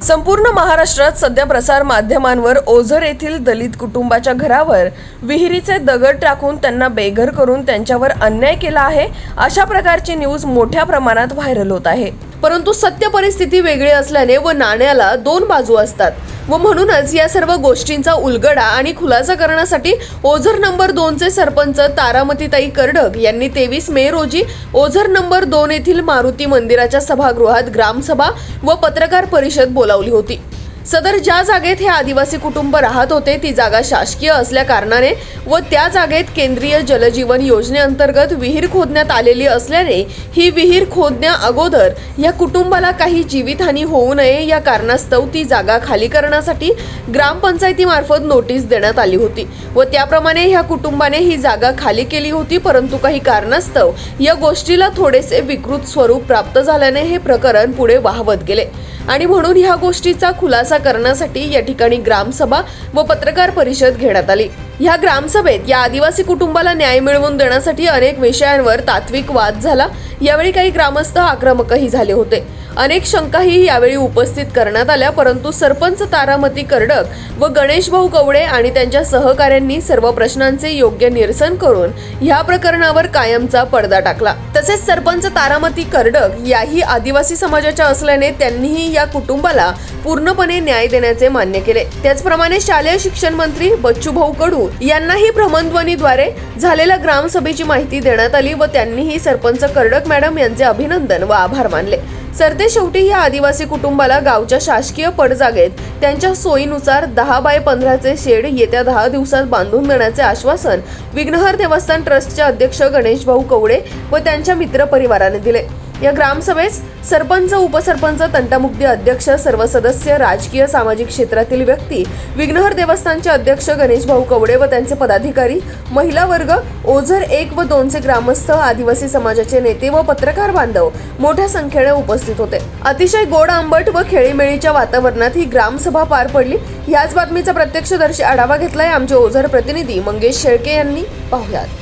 संपूर्ण महाराष्ट्रात सध्या प्रसार माध्यमांवर ओझर येथील दलित कुटुंबाच्या घरावर विहिरीचे दगड टाकून त्यांना बेघर करून त्यांच्यावर अन्याय केला आहे अशा प्रकारची न्यूज मोठ्या प्रमाणात व्हायरल होत आहे। परंतु सत्य परिस्थिती वेगळी असल्याने व नाण्याला दोन बाजू असतात व म्हणूनच या सर्व गोष्टींचा उलगडा आणि खुलासा करण्यासाठी ओझर नंबर 2 चे सरपंच तारामतीताई कर्डक यांनी 23 मे रोजी ओझर नंबर 2 येथील मारुती मंदिराच्या सभागृहात ग्रामसभा व पत्रकार परिषद बोलावली होती। सदर ज्या जागेत हे आदिवासी कुटुंब राहत होते ती जागा शासकीय असल्या कारणाने व त्या जागेत केंद्रीय जलजीवन योजनेअंतर्गत विहीर खोदण्यात आलेली असल्याने ही विहीर खोदण्या अगोदर या कुटुंबाला काही जीवितहानी होऊ नये या कारणास्तव ती जागा खाली करण्यासाठी ग्रामपंचायतीमार्फत नोटीस देण्यात आली होती व त्याप्रमाणे ह्या कुटुंबाने ही जागा खाली केली होती। परंतु काही कारणास्तव या गोष्टीला थोडेसे विकृत स्वरूप प्राप्त झाल्याने हे प्रकरण पुढे वाहवत गेले आणि म्हणून ह्या गोष्टीचा खुलासा करण्यासाठी या ठिकाणी ग्रामसभा व पत्रकार परिषद घेण्यात आली। या ग्रामसभेत या आदिवासी कुटुंबाला न्याय मिळवून देण्यासाठी अनेक विषयांवर तात्विक वाद झाला। यावेळी काही ग्रामस्थ आक्रमकही झाले होते। अनेक शंकाही यावेळी उपस्थित करण्यात आल्या, परंतु सरपंच तारामती कर्डक व गणेश भाऊ कवडे आणि त्यांच्या सहकाऱ्यांनी सर्व प्रश्नांचे योग्य निरसन करून ह्या प्रकरणावर कायमचा पडदा टाकला। तसेच सरपंच तारामती कर्डक याही आदिवासी समाजाच्या असल्याने त्यांनीही या कुटुंबाला पूर्णपणे न्याय देण्याचे मान्य केले। त्याचप्रमाणे शालेय शिक्षण मंत्री बच्चू भाऊ कडू यांनाही भ्रमणध्वनीद्वारे झालेल्या ग्रामसभेची माहिती देण्यात आली व त्यांनीही सरपंच कर्डक मॅडम यांचे अभिनंदन व आभार मानले। सरते शेवटी या आदिवासी कुटुंबाला गावच्या शासकीय पडजागेत त्यांच्या सोयीनुसार 10x15 चे शेड येत्या 10 दिवसात बांधून देण्याचे आश्वासन विघ्नहर देवस्थान ट्रस्टचे अध्यक्ष गणेश भाऊ कवडे व त्यांच्या मित्र परिवाराने दिले। या ग्रामसभेस सरपंच, उपसरपंच, तंटामुक्ती अध्यक्ष, सर्व सदस्य, राजकीय सामाजिक क्षेत्रातील व्यक्ती, विघ्नहर देवस्थानचे अध्यक्ष गणेश भाऊ कवडे व त्यांचे पदाधिकारी, महिला वर्ग, ओझर 1 व 2 चे ग्रामस्थ, आदिवासी समाजाचे नेते व पत्रकार बांधव मोठ्या संख्येने उपस्थित होते। अतिशय गोड आंबट व खेळीमेळीच्या वातावरणात ही ग्रामसभा पार पडली। याच बातमीचा प्रत्यक्षदर्शी आढावा घेतलाय आमचे ओझर प्रतिनिधी मंगेश शेळके यांनी। पाहुयात।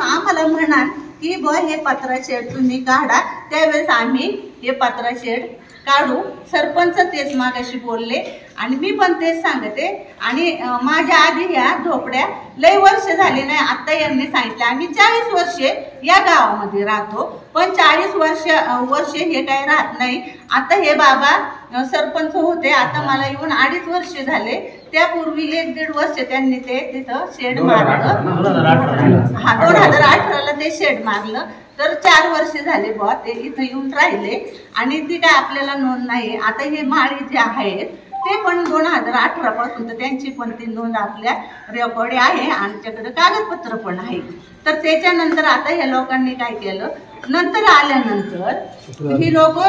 आम्हाला म्हणाल की बुवा हे पत्रा शेड तुम्ही काढा, त्यावेळेस आम्ही हे पत्रा शेड काढू। सरपंच तेच मागाशी बोलले आणि मी पण तेच सांगते। आणि माझ्या आधी ह्या झोपड्या लय वर्ष झाले नाही, आता यांनी सांगितलं आम्ही 40 वर्षे या गावामध्ये राहतो, पण 40 वर्ष हे काय राहत नाही। आता हे बाबा सरपंच होते, आता मला येऊन 2.5 वर्ष झाले। त्यापूर्वी 1-1.5 वर्ष त्यांनी ते तिथं शेड मारलं। 2018ला ते शेड मारलं, तर 4 वर्ष झाले बुवा ते इथं येऊन राहिले आणि ती काय आपल्याला नोंद नाही। आता हे माळी जे आहेत ते पण 2018 पासून तर त्यांची पण ती नोंद आपल्या रेकॉर्ड आहे, आमच्याकडे कागदपत्र पण आहे। तर त्याच्यानंतर आता ह्या लोकांनी काय केलं, नंतर आल्यानंतर ही लोक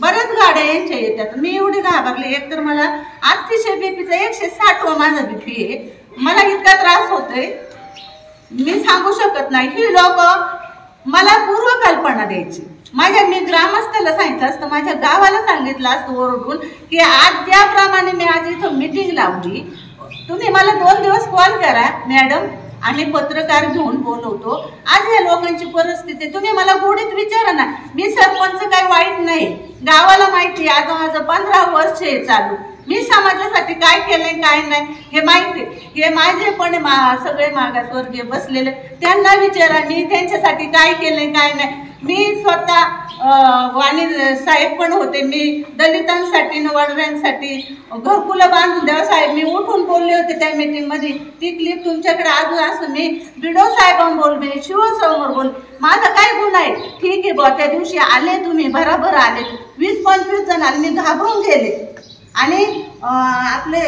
बऱ्याच गाड्या यांच्या येतात। मी एवढी घाबरले, एकतर मला अतिशय बीपीचा 160 माझा बीपी आहे, मला इतका त्रास होतोय मी सांगू शकत नाही। ही लोक मला पूर्व कल्पना द्यायची। मी ग्रामस्थाला सांगितलं असतं, माझ्या गावाला सांगितलं असतं ओरडून की आज ज्याप्रमाणे मी आज इथं मीटिंग लावली, तुम्ही मला 2 दिवस कॉल करा मॅडम, आम्ही पत्रकार घेऊन बोलवतो। आज या लोकांची परिस्थिती तुम्ही मला गोडीत विचारा ना। मी सरपंच काही वाईट नाही, गावाला माहिती, आज माझं 15 वर्ष आहे चालू, मी समाजासाठी काय केलंय काय नाही हे माहिती। हे माझे पण सगळे मागासवर्गीय बसलेले, त्यांना विचारा मी त्यांच्यासाठी काय केलंय काय नाही। मी स्वतः वाणी साहेब पण होते, मी दलितांसाठी वडरांसाठी घरकुलं बांधून द्यावं साहेब, मी उठून बोलले होते त्या मीटिंग मध्ये। ती क्लिप तुमच्याकडे अजून असं मी बिडो साहेबांना बोलले, शिवसमोर बोल, माझा काय गुन्हा आहे? ठीक आहे बुवा, त्या दिवशी आले तुम्ही बरोबर आले, 20-25 जण आले, मी घाबरून गेले। आणि आपले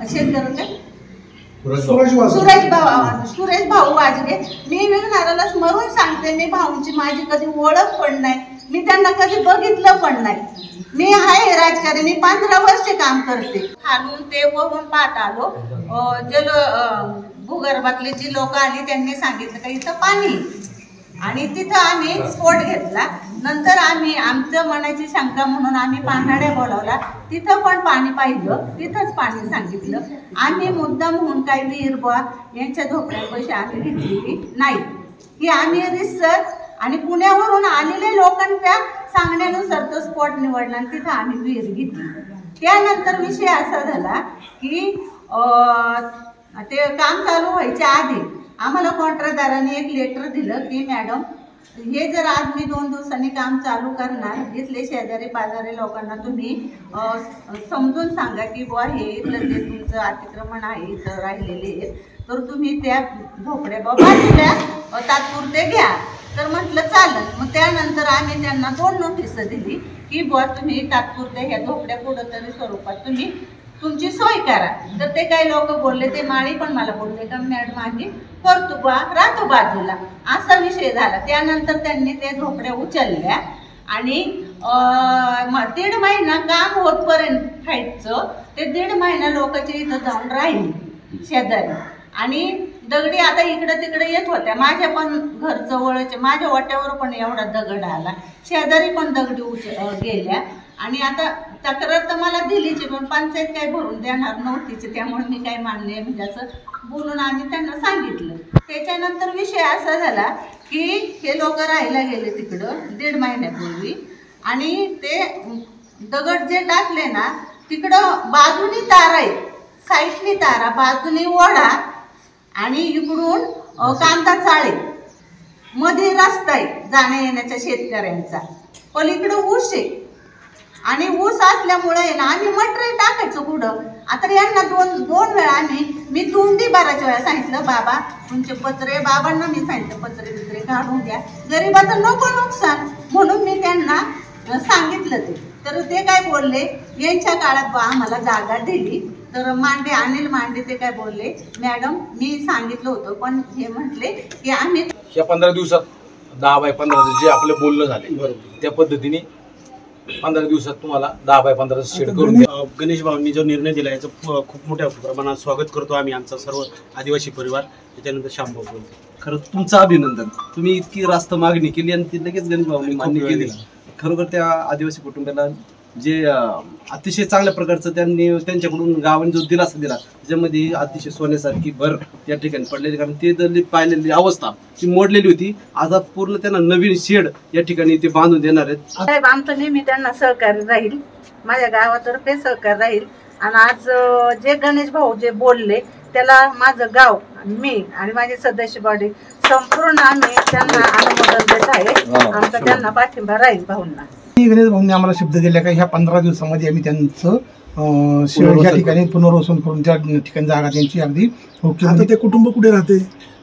शेतकरी सुरेश भाऊ वाजगे, मी विघ्नहराला स्मरून सांगते, मी भाऊंची माझी कधी ओळख पण नाही, मी त्यांना कधी बघितलं पण नाही। मी आहे राजकारणी, मी 15 वर्ष काम करते। खालून ते वरून पाहत आलो, भूगर्भातले जी लोक आली त्यांनी सांगितलं का इथं पाणी, आणि तिथं आम्ही स्फोट घेतला। नंतर आम्ही आमचं मनाची शंका म्हणून आम्ही पांढऱ्या बोलावला, तिथं पण पाणी पाहिलं, तिथंच पाणी सांगितलं। आम्ही मुद्दाम म्हणून काही विहीर बुवा यांच्या झोपड्यापाशी आम्ही घेतलेली नाही, ही आम्ही रिसर्च आणि पुण्यावरून आलेल्या लोकांच्या सांगण्यानुसार तो स्पॉट निवडला आणि तिथं आम्ही विहीर घेतली. त्यानंतर विषय असा झाला की ते काम चालू व्हायच्या आधी आम्हाला कॉन्ट्रॅक्टदाराने एक लेटर दिलं की मॅडम हे जर आज मी 2 दिवसांनी काम चालू करणार इथले शेजारी पाजारी लोकांना तुम्ही समजून सांगा की बुवा हे इथलं जे तुमचं अतिक्रमण आहे इथं राहिलेले तर तुम्ही त्या झोपड्या बाजूला तात्पुरते घ्या. तर म्हटलं चालेल. मग त्यानंतर आम्ही त्यांना 2 नोटीस दिली की बुवा तुम्ही तात्पुरते ह्या झोपड्या कुठंतरी स्वरूपात तुम्ही तुमची सोय करा. तर ते काही लोक बोलले, ते माळी पण मला बोलले का मॅडम आम्ही करतो बा राहतो बाजूला, असा विषय झाला. त्यानंतर त्यांनी ते झोपड्या उचलल्या आणि 1.5 महिना काम होतपर्यंत फाईटचं ते 1.5 महिना लोकांच्या इथं जाऊन राहिले शेजारी आणि दगडी आता इकडे तिकडे येत होत्या. माझ्या पण घर जवळचे माझ्या वाट्यावर पण एवढा दगड आला, शेजारी पण दगडी गेल्या आणि आता तक्रार तर मला दिलीची पण पंचायत काही भरून देणार नव्हतीच. त्यामुळे मी काय मानले म्हणजे असं बोलून आम्ही त्यांना सांगितलं. त्याच्यानंतर विषय असा झाला की हे लोक राहायला गेले तिकडं 1.5 महिन्यापूर्वी आणि ते दगड जे टाकले ना तिकडं बाजूनी तार आहे, साईडनी तारा, बाजूनी ओढा आणि इकडून कांदा चाळे, मध्ये रस्ता आहे जाण्या येण्याच्या शेतकऱ्यांचा, पलीकडं ऊस आहे आणि ऊस असल्यामुळे ना आम्ही मटेरियल टाकायचं कुठं. आता यांना दोन वेळा मी तोंडी बऱ्याच वेळा सांगितलं बाबा तुमचे पत्रे, बाबांना मी सांगितलं पत्रे बित्रे काढून द्या, गरीबाचं नको नुकसान म्हणून मी त्यांना सांगितलं. तर ते काय बोलले यांच्या काळात आम्हाला जागा दिली. तर अनिल मांडे ते काय बोलले मॅडम मी सांगितलं होतं पण हे म्हटले की आम्ही या 15 दिवसात 10 बाय 15 जे आपलं बोलणं झाले त्या पद्धतीने 15 दिवसात तुम्हाला 10 बाय 15 शेड करून द्या. गणेश भाऊंनी जो निर्णय दिला याचं खूप मोठ्या प्रमाणात स्वागत करतो आम्ही, आमचा सर्व आदिवासी परिवार. त्याच्यानंतर श्यामभाऊ बोलतो. खरं तुमचं अभिनंदन, तुम्ही इतकी रास्त मागणी केली आणि ती लगेच गणेश भाऊंनी मान्य केली. खरोखर त्या आदिवासी कुटुंबाला जे अतिशय चांगल्या प्रकारचं त्यांच्याकडून गावाने जो दिलासा दिला त्याच्यामध्ये अतिशय सोन्यासारखी भर त्या ठिकाणी पडलेली. कारण ते पाहिलेली अवस्था ती मोडलेली होती. आता पूर्ण त्यांना नवीन शेड या ठिकाणी ते बांधून देणार आहेत. साहेब आमचं नेहमी त्यांना सहकार्य राहील, माझ्या गावातर्फे सहकार्य राहील. आणि आज जे गणेश भाऊ जे बोलले त्याला माझं गाव मी आणि माझे सदस्य बॉडी संपूर्ण आम्ही त्यांना अनुमोदन देत आहे. आमचा त्यांना पाठिंबा राहील भाऊंना. गणेश भाऊंनी आम्हाला शब्द दिला का ह्या 15 दिवसामध्ये आम्ही त्यांचं शेड या ठिकाणी पुनर्वसन करून त्या ठिकाणी जागा त्यांची अगदी आता ते कुटुंब कुठे राहते?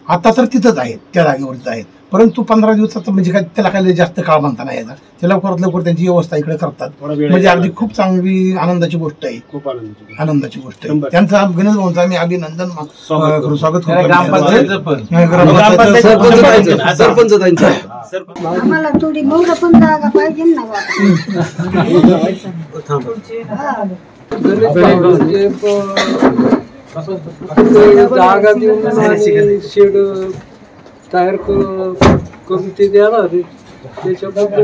आता तर तिथंच आहेत, त्या जागेवरच आहेत. परंतु 15 दिवसाचं म्हणजे काय त्याला काही जास्त काळ म्हणता नाही येणार. ते लवकरात लवकर त्यांची व्यवस्था इकडे करतात म्हणजे अगदी खूप चांगली आनंदाची गोष्ट आहे, खूप आनंदाची गोष्ट आहे. त्यांचा गणेश भाऊंचा आम्ही अभिनंदन स्वागत करतो. आम्हाला थोडी मोर पण जागा पाहिजे ना जागा देऊन शेड तयार करून ते द्यायला त्याच्याबद्दल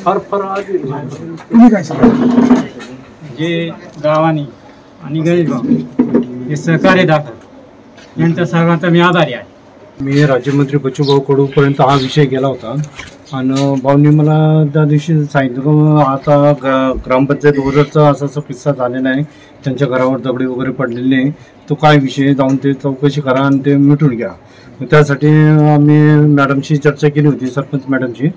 फार आधी जे गावाने आणि गणेश भाऊ हे सहकार्य दाखल यांच्या सर्वांचा मी आभारी आहे. मी राज्यमंत्री बच्चूभाऊ कडूपर्यंत हा विषय गेला होता आणि भाऊंनी मला त्या दिवशी सांगितलं आता ग्रामपंचायत ओझरचा असा किस्सा झालेला आहे, त्यांच्या घरावर दगडी वगैरे पडलेले नाही, तो काय विषय जाऊन ते चौकशी करा आणि ते मिटून घ्या. त्यासाठी आम्ही मॅडमशी चर्चा केली होती, सरपंच मॅडमशी.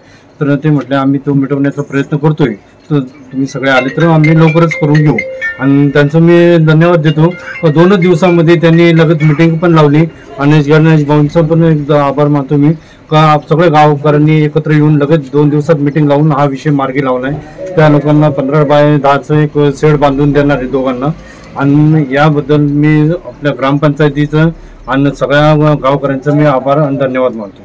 तर ते म्हटले आम्ही तो मिटवण्याचा प्रयत्न करतोय, तर तुम्ही सगळे आले तर आम्ही लवकरच करून घेऊ. आणि त्यांचं मी धन्यवाद देतो. 2 दिवसामध्ये त्यांनी लगेच मिटिंग पण लावली आणि गणेश भाऊंचा पण एकदा आभार मानतो मी का सगळे गावकऱ्यांनी एकत्र येऊन लगेच 2 दिवसात मिटिंग लावून हा विषय मार्गी लावला आहे. त्या लोकांना 15 बाय 10चं एक शेड बांधून देणार आहे दोघांना. आणि याबद्दल मी आपल्या ग्रामपंचायतीचं आणि सगळ्या गावकऱ्यांचं मी आभार आणि धन्यवाद मानतो.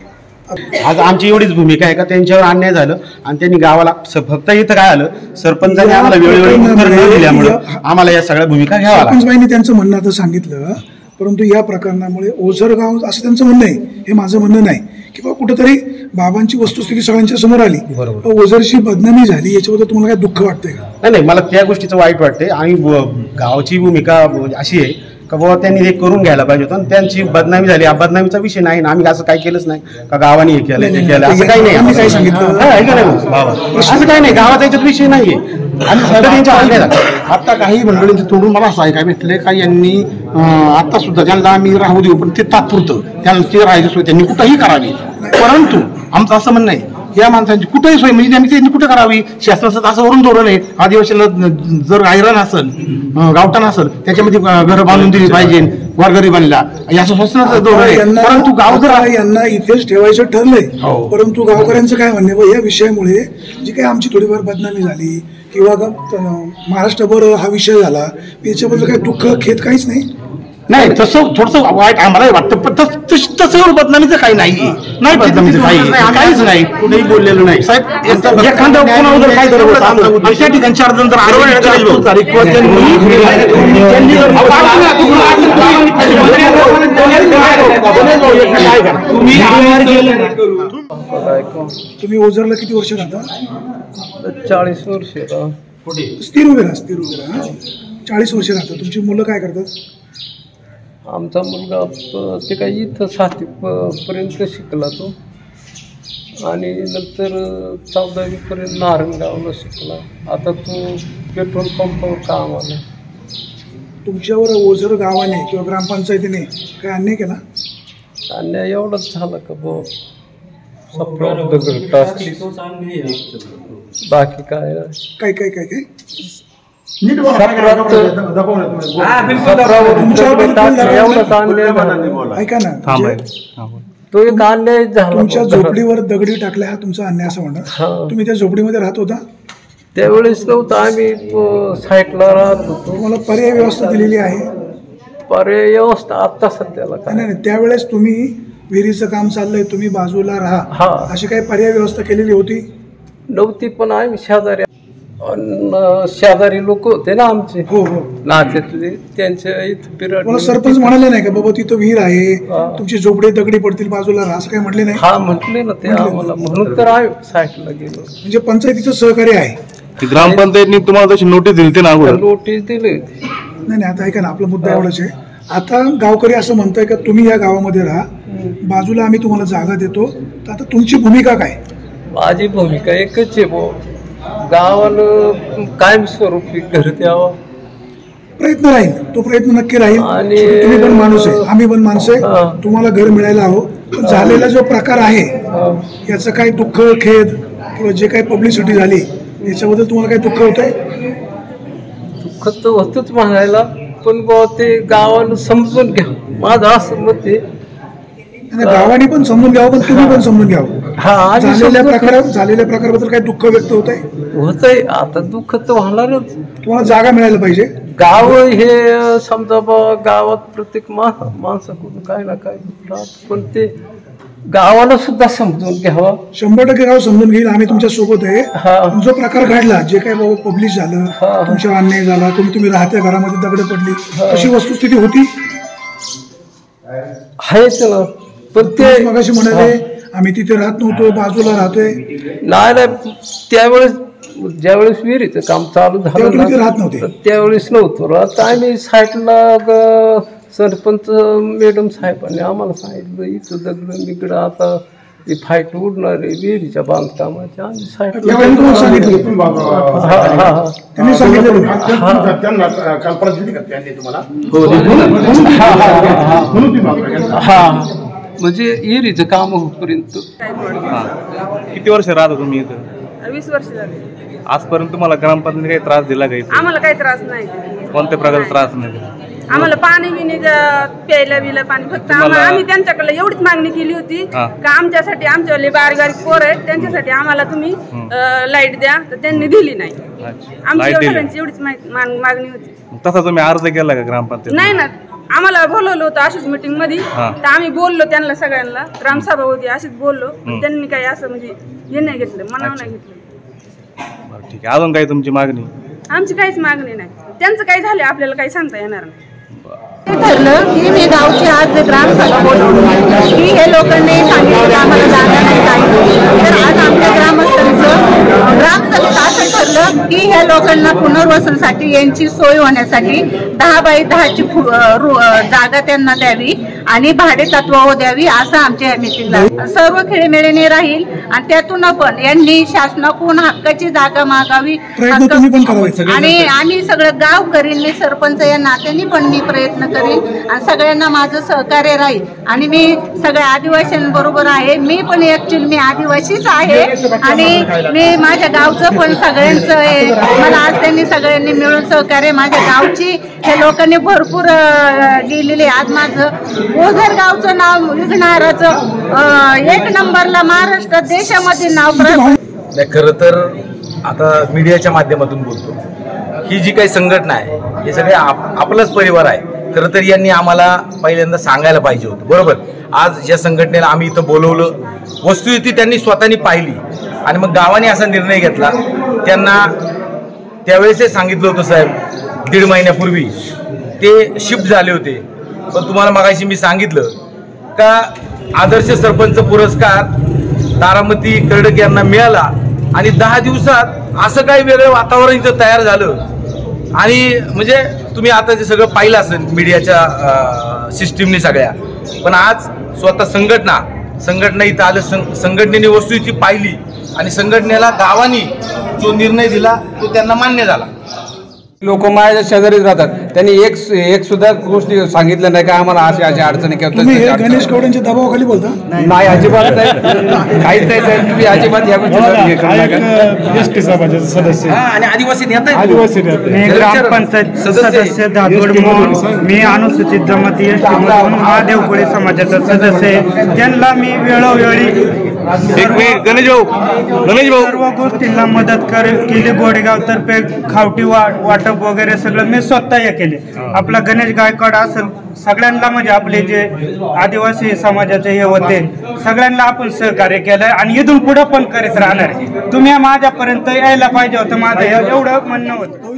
आज आमची एवढीच भूमिका आहे का त्यांच्यावर अन्याय झालं आणि त्यांनी गावाला फक्त इथं काय आलं सरपंचाने आम्हाला वेळोवेळी उत्तर न दिल्यामुळे आम्हाला या सगळ्या भूमिका घ्याव्या लागल्या. त्यांचं म्हणणं आता सांगितलं, परंतु या प्रकरणामुळे ओझर गाव असं त्यांचं म्हणणं आहे, हे माझं म्हणणं नाही किंवा कुठेतरी बाबांची वस्तुस्थिती सगळ्यांच्या समोर आली, ओझरची बदनामी झाली, याच्याबद्दल तुम्हाला काय दुःख वाटतंय का? नाही, मला त्या गोष्टीचं वाईट वाटतंय. आणि गावाची भूमिका अशी आहे का बाबा त्यांनी हे करून घ्यायला पाहिजे होतं आणि त्यांची बदनामी झाली. हा बदनामीचा विषय नाही ना, आम्ही असं काही केलंच नाही का गावाने हे केलं ते केलं असं काही नाही. काय सांगितलं असं काही नाही, गावाचा याच्यात विषय नाहीये. आता काही मंडळींचे तोडून मला असं ऐकायला भेटले का यांनी आता सुद्धा त्यांना आम्ही राहू देऊ पण ते तात्पुरतं त्यांना ते राहायची सोय त्यांनी कुठंही करावी. परंतु आमचं असं म्हणणं आहे या माणसांची कुठेही सोय म्हणजे त्यांनी कुठे करावी. शासनाचं असं वरून धोरण आहे आदिवासीला जर गायरान असेल गावठाण असेल त्याच्यामध्ये घरं बांधून दिली पाहिजे गोरगरिबांना असं शासनाचं धोरण आहे. परंतु गाव जर यांना इथेच ठेवायचं ठरलंय. परंतु गावकऱ्यांचं काय म्हणणे या विषयामुळे जी काही आमची थोडीफार बदनामी झाली किंवा महाराष्ट्रभर हा विषय झाला याच्याबद्दल काही दुःख खेद काहीच नाही. नाही तसं थोडंसं वाईट आम्हालाही वाटतं पण तसं बदनामीचं काही नाही. नाही बदनामीचं काहीच नाही, कुठेही बोललेलं नाही साहेब. एखादं कोणावर काय झालं त्या ठिकाणी 4 जण जर तुम्ही ओझरला किती वर्ष राहता? 40 वर्ष. स्थिर उभे राहा 40 वर्ष राहता. तुमची मुलं काय करतात? आमचा मुलगा ते काही इथं 7वी पर्यंत शिकला तो आणि नंतर 14वी पर्यंत नारायणगावला शिकला. आता तो पेट्रोल पंपावर कामाला. तुमच्यावर ओझर गावाने किंवा ग्रामपंचायतीने काय अन्याय केला? अन्याय एवढंच झालं का बो सप्रात दगड टाकली बाकी काय काय काय काय काय ऐका ना तो एक अन्याय झाला. तुमच्या झोपडीवर दगडी टाकल्या हा तुमचा अन्याय असं म्हणा. तुम्ही त्या झोपडीमध्ये राहत होता त्यावेळेस नव्हतं, आम्ही साईटला राहत होतो. तुम्हाला पर्याय व्यवस्था दिलेली आहे? पर्याय व्यवस्था आता सध्याला काय नाही. त्यावेळेस तुम्ही विहिरीचं काम चाललंय तुम्ही बाजूला राहा अशी काही पर्याय व्यवस्था केलेली होती? नव्हती, पण आम्ही शेजारी लोक होते ना आमचे नात्यातले त्यांच्या इथं पिरियड. सरपंच म्हणाले नाही का बाबा तिथं विहीर आहे तुमची झोपडी दगडी पडतील बाजूला राहा असं काही म्हटले नाही? हा म्हटले ना ते आम्हाला, म्हणून तर आम्ही साईटला गेलो. म्हणजे पंचायतीचं सहकार्य आहे? ग्रामपंचायतनी तुम्हाला तशी नोटीस दिली ना? नोटीस दिली. नाही आता ऐका ना, आपला मुद्दा एवढाच आहे. आता गावकरी असं म्हणताय का तुम्ही या गावामध्ये राहा बाजूला आम्ही तुम्हाला जागा देतो, तर आता तुमची भूमिका काय? माझी भूमिका एकच आहे, गावाला कायमस्वरूपी घर द्यावं. प्रयत्न राहील, तो प्रयत्न नक्की राहील. आणि तुम्ही पण माणूस आहे आम्ही पण माणसं आहे, तुम्हाला घर मिळायला हवं. झालेला जो प्रकार आहे याचं काही दुःख खेद किंवा जे काही पब्लिसिटी झाली याच्याबद्दल तुम्हाला काही दुःख होत आहे? दुःख तर होतच म्हणायला, पण ते गावानं समजून घ्या माझं असं मत आहे. गावाने पण समजून घ्यावं पण तुम्ही पण समजून घ्यावं. झालेल्या प्रकाराबद्दल काही दुःख व्यक्त होत आहे? आता दुःख तर होणारच. तुम्हाला जागा मिळायला पाहिजे. गाव हे समजा गावात प्रत्येक माणसाकडून काय ना काय राहत, पण ते गावाला सुद्धा समजून घ्यावा. 100% गाव समजून घेईल, आम्ही तुमच्या सोबत आहे. जो प्रकार घडला जे काही बाबा पब्लिश झालं तुमच्यावर अन्याय झाला तुम्ही राहत्या घरामध्ये दगड पडली अशी वस्तुस्थिती होती आहेच ना. पण ते मगाशी म्हणाले आम्ही तिथे राहत नव्हतो बाजूला राहतोय. नाही त्यावेळेस ज्यावेळेस विहिरीचं काम चालू झालं राहत नव्हते त्यावेळेस नव्हतो राहत. आम्ही साईटला सरपंच मॅडम साहेबांनी आम्हाला सांगितलं इथं दगड बिगड आता फाईट उडणार आहे विहिरीच्या बांधकामाच्या. आम्ही साईटला म्हणजे विहिरीचं काम होईपर्यंत. किती वर्ष राहता तुम्ही इथं? 20 वर्ष झाले. आजपर्यंत तुम्हाला ग्रामपंचायतीने काही त्रास दिला काही? आम्हाला काही त्रास नाही. कोणत्या प्रकारचा त्रास नाही? आम्हाला पाणी बिणी प्यायला बिला पाणी फक्त आम्ही त्यांच्याकडे एवढीच मागणी केली होती का आमच्यासाठी आमच्यावाले बारीक बारीक पोर आहेत त्यांच्यासाठी आम्हाला तुम्ही लाईट द्या, तर त्यांनी दिली नाही. आमची एवढीच मागणी होती. तसा तुम्ही अर्ज केला का ग्रामपंचायत? नाही ना, आम्हाला बोलवलं होतं अशीच मीटिंग मध्ये, तर आम्ही बोललो त्यांना सगळ्यांना, ग्रामसभा होती अशीच बोललो, त्यांनी काही असं म्हणजे हे नाही घेतलं, मनावर नाही घेतलं. ठीक आहे, अजून काही तुमची मागणी? आमची काहीच मागणी नाही. त्यांचं काही झालं आपल्याला काही सांगता येणार नाही. ठरलं की मी गावची आज ग्रामसभा बोलवली की हे लोकांनी सांगितलं आम्हाला जागा नाही काही, तर आज आमच्या ग्रामस्थांचं ग्रामसभेत असं ठरलं की ह्या लोकांना पुनर्वसनासाठी यांची सोय होण्यासाठी 10 बाय 10ची जागा त्यांना द्यावी आणि भाडे तत्वावर द्यावी असं आमच्या मिटिंगला सर्व खेळीमेळीने राहील आणि त्यातून पण यांनी शासनाकडून हक्काची जागा मागावी आणि आम्ही सगळं गावकऱ्यांनी सरपंच या नात्याने पण मी प्रयत्न करेन आणि सगळ्यांना माझं सहकार्य राहील आणि मी सगळ्या आदिवासींबरोबर आहे. मी पण ऍक्च्युअली मी आदिवासीच आहे आणि मी माझ्या गावचं पण सगळ्यांचं आहे. मला आज त्यांनी सगळ्यांनी मिळून सहकार्य माझ्या गावची हे लोकांनी भरपूर गेलेले. आज माझं ओझर गावचं नाव विघ्नहाराचं 1 नंबरला महाराष्ट्र देशामध्ये नाव. खरं तर आता मीडियाच्या माध्यमातून बोलतो, ही जी काही संघटना आहे हे सगळे आपलाच परिवार आहे. खरं तर यांनी आम्हाला पहिल्यांदा सांगायला पाहिजे होतं. बरोबर, आज या संघटनेला आम्ही इथं बोलवलं, वस्तुस्थिती त्यांनी स्वतःनी पाहिली आणि मग गावाने असा निर्णय घेतला. त्यांना त्यावेळेस सांगितलं होतं साहेब, 1.5 महिन्यापूर्वी ते शिफ्ट झाले होते. पण तुम्हाला मगाशी मी सांगितलं का आदर्श सरपंच पुरस्कार तारामती कर्डक यांना मिळाला आणि 10 दिवसात असं काही वेगळं वातावरण इथं तयार झालं. आणि म्हणजे तुम्ही आता ते सगळं पाहिलं असेल मीडियाच्या सिस्टीमने सगळ्या. पण आज स्वतः संघटना इथं आलं, संघटनेने वस्तुस्थिती पाहिली आणि संघटनेला गावानी जो निर्णय दिला तो त्यांना मान्य झाला. लोक माझ्या शेजारीच राहतात, त्यांनी एक सुद्धा गोष्टी सांगितलं नाही का आम्हाला अशा अडचणी किंवा गणेश कवडेंच्या दबावाखाली बोलता नाही, अजिबात नाही, काहीच नाही साहेब. तुम्ही अजिबात या एसटी समाजाचे सदस्य आणि आदिवासी ग्रामपंचायत सदस्य दादोड म्हणून मी अनुसूचित जमाती एसटी मधून महादेवकोळी समाजाचा सदस्य आहे. त्यांना मी वेळोवेळी सर्व गोष्टींना मदत केली. गोडेगाव तर्फे खावटी वाटप वगैरे सगळं मी स्वतः हे केले. आपला गणेश गायकवाड असेल, सगळ्यांना म्हणजे आपले जे आदिवासी समाजाचे हे होते सगळ्यांना आपण सहकार्य केलं आणि इथून पुढे पण करीत राहणार. तुम्ही माझ्यापर्यंत यायला पाहिजे होतं, माझं एवढं म्हणणं होतं.